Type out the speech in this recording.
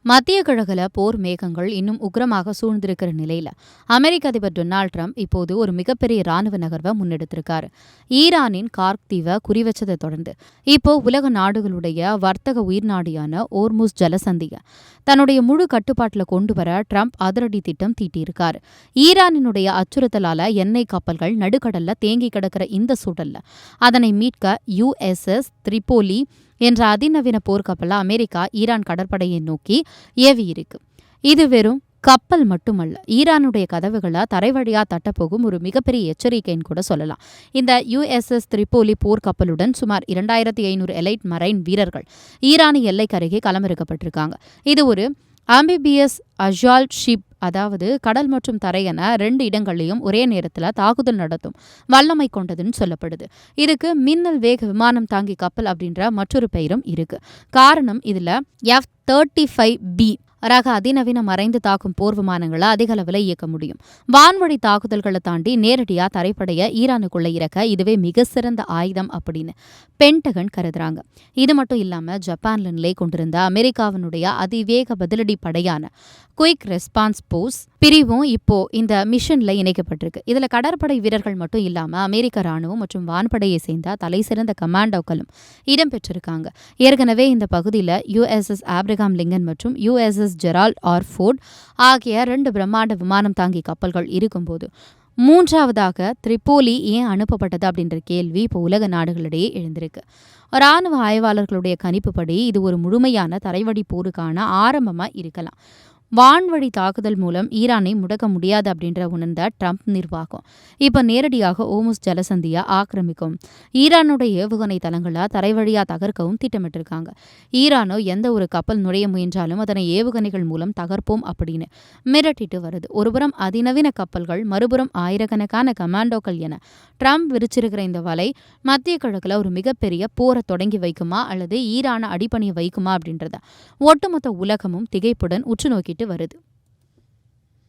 மத்திய கிழக்குல போர் மேகங்கள் இன்னும் உக்கிரமாக சூழ்ந்திருக்கிற நிலையில அமெரிக்க அதிபர் டொனால்டு ட்ரம்ப் இப்போது ஒரு மிகப்பெரிய ராணுவ நகர்வை முன்னெடுத்திருக்காரு. ஈரானின் கார்க் தீவை குறிவச்சதை தொடர்ந்து இப்போ உலக நாடுகளுடைய வர்த்தக உயிர்நாடியான ஓர்முஸ் ஜலசந்திய தன்னுடைய முழு கட்டுப்பாட்டில் கொண்டு வர ட்ரம்ப் அதிரடி திட்டம் தீட்டியிருக்காரு. ஈரானினுடைய அச்சுறுத்தலால எண்ணெய் கப்பல்கள் நடுக்கடல்ல தேங்கி கிடக்கிற இந்த சூழல்ல அதனை மீட்க USS திரிபோலி என்ற அதிநவீன போர்க்கப்பலை அமெரிக்கா ஈரான் கடற்படையை நோக்கி ஏவியிருக்கு. இது வெறும் கப்பல் மட்டுமல்ல, ஈரானுடைய கதவுகளை தரை வழியா தட்டப்போகும் ஒரு மிகப்பெரிய எச்சரிக்கைன்னு கூட சொல்லலாம். இந்த USS திரிபோலி போர்க்கப்பலுடன் சுமார் 2500 எலைட் மரைன் வீரர்கள் ஈரானிய எல்லைக்கு அருகே களமிறக்கப்பட்டிருக்காங்க. இது ஒரு ஆம்பிபியஸ் அசால்ட் ஷிப், அதாவது கடல் மற்றும் தரை என 2 இடங்களையும் ஒரே நேரத்தில் தாக்குதல் நடத்தும் வல்லமை கொண்டதுன்னு சொல்லப்படுது. இதுக்கு மின்னல் வேக விமானம் தாங்கி கப்பல் அப்படின்ற மற்றொரு பெயரும் இருக்கு. காரணம், இதுல F-35B ரக அதிநவீன மறைந்து தாக்கும் போர் விமானங்களை அதிக அளவில் இயக்க முடியும். வான்வழி தாக்குதல்களை தாண்டி நேரடியா தரைப்படைய ஈரானுக்குள்ள இறக்க இதுவே மிக சிறந்த ஆயுதம் அப்படின்னு பென்டகன் கருதுறாங்க. இது மட்டும் இல்லாம ஜப்பான்ல நிலை கொண்டிருந்த அமெரிக்காவினுடைய அதிவேக பதிலடி படையான குயிக் ரெஸ்பான்ஸ் போர்ஸ் பிரிவும் இப்போ இந்த மிஷன்ல இணைக்கப்பட்டிருக்கு. இதுல கடற்படை வீரர்கள் மட்டும் இல்லாம அமெரிக்க ராணுவம் மற்றும் வான்படையை சேர்ந்த தலை சிறந்த கமாண்டோக்களும் இடம்பெற்றிருக்காங்க. ஏற்கனவே இந்த பகுதியில் USS ஆப்ரகாம் லிங்கன் மற்றும் USS ஜெரால்ட் ஆர் ஃபோர்ட் ஆகிய 2 பிரம்மாண்ட விமானம் தாங்கி கப்பல்கள் இருக்கும்போது மூன்றாவதாக திரிபோலி ஏன் அனுப்பப்பட்டது அப்படின்ற கேள்வி இப்போ உலக நாடுகளிடையே எழுந்திருக்கு. ராணுவ ஆய்வாளர்களுடைய கணிப்புப்படி இது ஒரு முழுமையான தரைவழி போருக்கான ஆரம்பமா இருக்கலாம். வான்வழி தாக்குதல் மூலம் ஈரானை முடக்க முடியாது அப்படின்ற உணர்ந்த ட்ரம்ப் நிர்வாகம் இப்போ நேரடியாக ஓமுஸ் ஜலசந்தியை ஆக்கிரமிக்கும், ஈரானுடைய ஏவுகணை தளங்களை தரைவழியா தகர்க்கவும் திட்டமிட்டிருக்காங்க. ஈரானோ எந்த ஒரு கப்பல் நுழைய முயன்றாலும் அதனை ஏவுகணைகள் மூலம் தகர்ப்போம் அப்படின்னு மிரட்டிட்டு வருது. ஒருபுறம் அதிநவீன கப்பல்கள், மறுபுறம் ஆயிரக்கணக்கான கமாண்டோக்கள் என ட்ரம்ப் விரிச்சிருக்கிற இந்த வலை மத்திய கிழக்குல ஒரு மிகப்பெரிய போரை தொடங்கி வைக்குமா அல்லது ஈரானை அடிபணிய வைக்குமா அப்படின்றத ஒட்டுமொத்த உலகமும் திகைப்புடன் உற்று நோக்கிட்டு வருது.